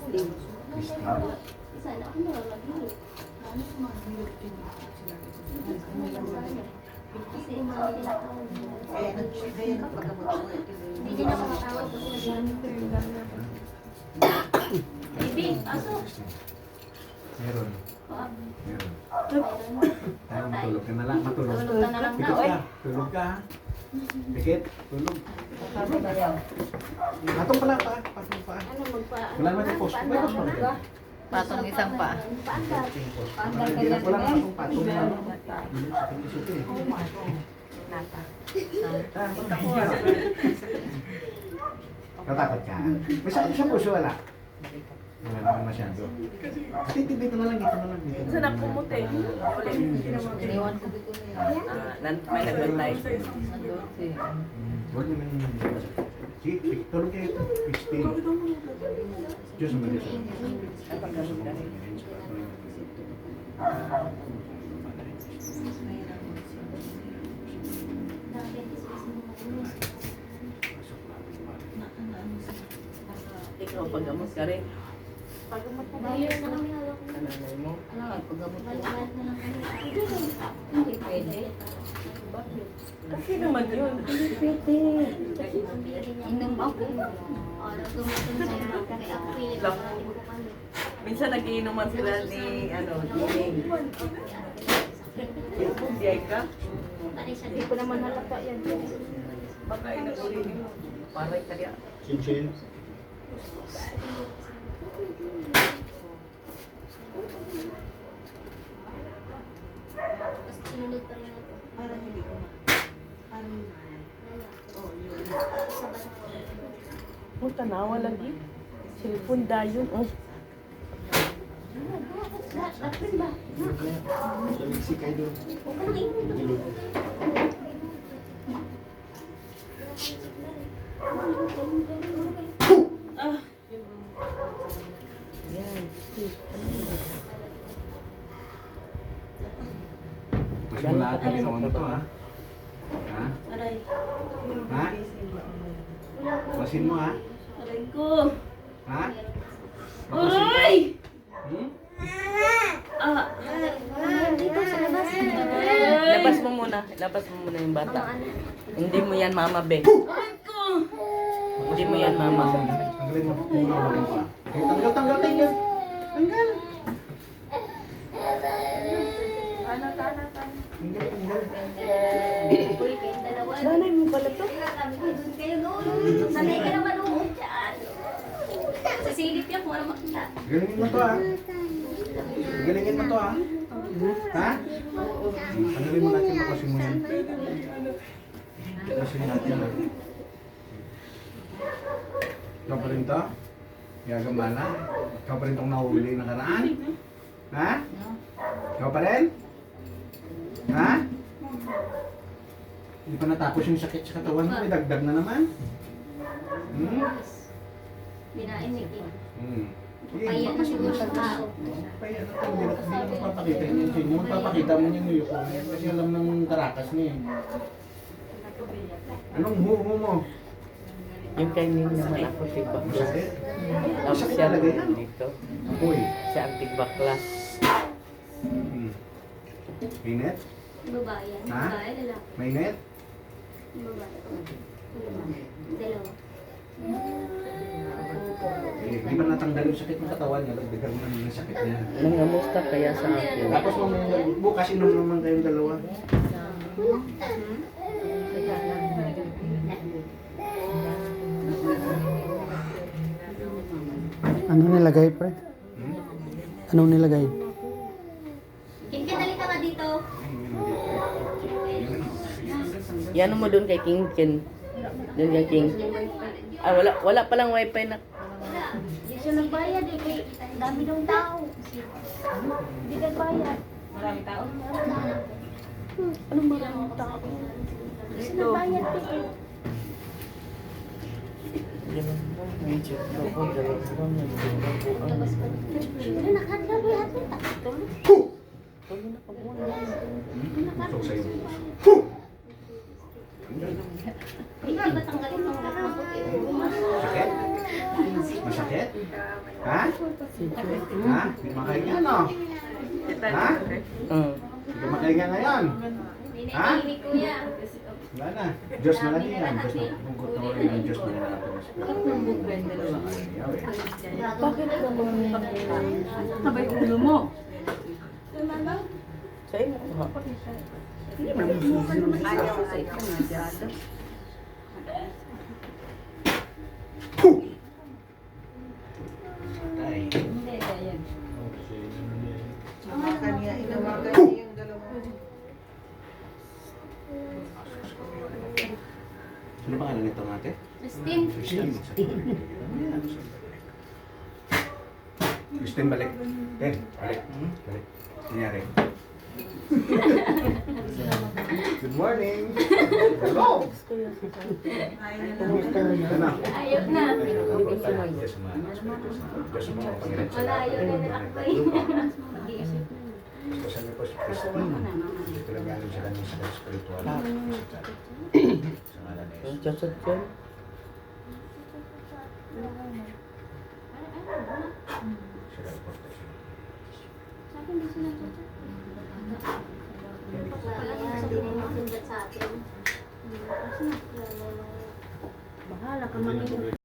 Isa na ako nalagay. Kasi mga tinatawag. Hindi din ako matawag kasi baby, pasok. Meron. Meron. Tayo matulog ka na lang. Matulog. Tulog ka na lang Pikit daw. ka. Tulog ka. Pikit. Tulog. Patong pala pa. Patong pa. Ano magpa... Wala naman yung post. May post pa rin. Patong isang pa. Paandar. Hindi na ko lang patong patong na. Suti. Natakot ka? May sakit sa puso wala? Wala naman masyado. Dito na lang, dito na lang. Saan ako pumuti? Iniwan ko. May nagbantay. Huwag naman yung... Sige, tulog kayo ito. Christine. Diyos naman dito. Ikaw paggamot ka rin. Paggamot po ba? Ayun na kami hawak. Kananay mo. Ano nga, paggamot ko. Balik-balik na lang kami. Hindi pwede. Kasi naman yun. Inom ako. Gumutong sa'yo. Kaya ako pilit. Lang. Minsan nagiinuman sila ni Dining. Biyay ka? Hindi ko naman halata yan. Baka inaguli mo. Paray kaya. Chinchin. Sinunod pa rin ako. Parang hindi ko Oh, tanawa lagi. Cellphone dayon. Oh. Dapat ba? Si kayo doon. Huwag ka nang ingin. Yan. Mas mula ka ginawa mo to, ha? Ha? Aray. Ha? Masin mo, ha? Aray ko. Ha? Aray! Hmm? Ah. Dito sa labas. Labas mo muna. Labas mo muna yung bata. Hindi mo yan mama, be. Hindi mo yan mama. Tanggalin mo. Tanggalin mo pa. Tanggal, tanggal, tanggal. Tanggal. Ano, Tanggal, tanggal. Uy, kayong dalawa. Nanay mo pala to. Sabi ko, doon kayo noon. Sanay ka naman umunod dyan. Sa silip yan, kung ano makita. Galingin mo to, ha? Galingin mo to, ha? Ha? Tanggalin mo natin makasin mo yan. Makasin natin, ha? Ikaw pa rin to? Gagambala? Ikaw pa rin itong nahuli nakaraan? Ha? Ikaw pa rin? Ha? Hindi pa natapos yung sakit sa katawan mo, may dagdag na naman. Hmm? Binain ni Kim. Hmm. Kaya na siguro sa tao. Kaya hindi mo papakita yung inyo. Magpapakita mo yung uyo ko. Kasi alam ng karakas niya. Anong huho mo? Yung kay Ning naman ako tigbaklas. Masakit? Tapos Masakit siya talaga yan. dito. Uy. Siya ang tigbaklas. Hmm. Mainit? Babae yan. Ha? Babae, lalaki. Mainit? Babae. Dalawa. Hindi pa natanggal yung sakit ng katawan niya. Dagdagan mo naman yung sakit niya. Nangamusta kaya sa akin? Tapos bukas inom naman kayong dalawa. Ano nilagay, pre? Anong nilagay? Kim, dali ka nga dito. Yan mo doon kay King Ken. Doon kay King. Ah, wala palang wifi na. Wala. Hindi siya nagbayad eh. Kay dami ng tao. Hindi nagbayad. Maraming tao? Anong maraming tao? Hindi siya nagbayad eh. Ano nakadlabayad mo? Takot mo. Tusok sa'yo. Hindi ba tanggalin mo ang maputi? Sakit? Masakit? Ha? Ha? Ha? Hindi makahinga, no? Ha? Hindi makahinga ngayon. Ha? Wala na. Diyos na lang yan. Diyos na. Tungkot na rin ang Diyos na lang natin. Bakit ka mo sabay ulo mo? Sa iyo. Puh! Ay. Puh! Ano ba nga nito ate? Christine. Christine, balik. Ten, balik. Balik. Nangyari. Good morning. Hello. Ano? Ayaw na. Wala, ayaw na nakakabay. Sabi ko si Christine. Ito lang galing sa kanyang sa spiritual. Sa ngalan ni Ang Jesus. chasot yan. Sila ang protection. Sabi hindi sila tuto. Wala yan, sabi na yung sundat sa atin. Bahala ka mangingat.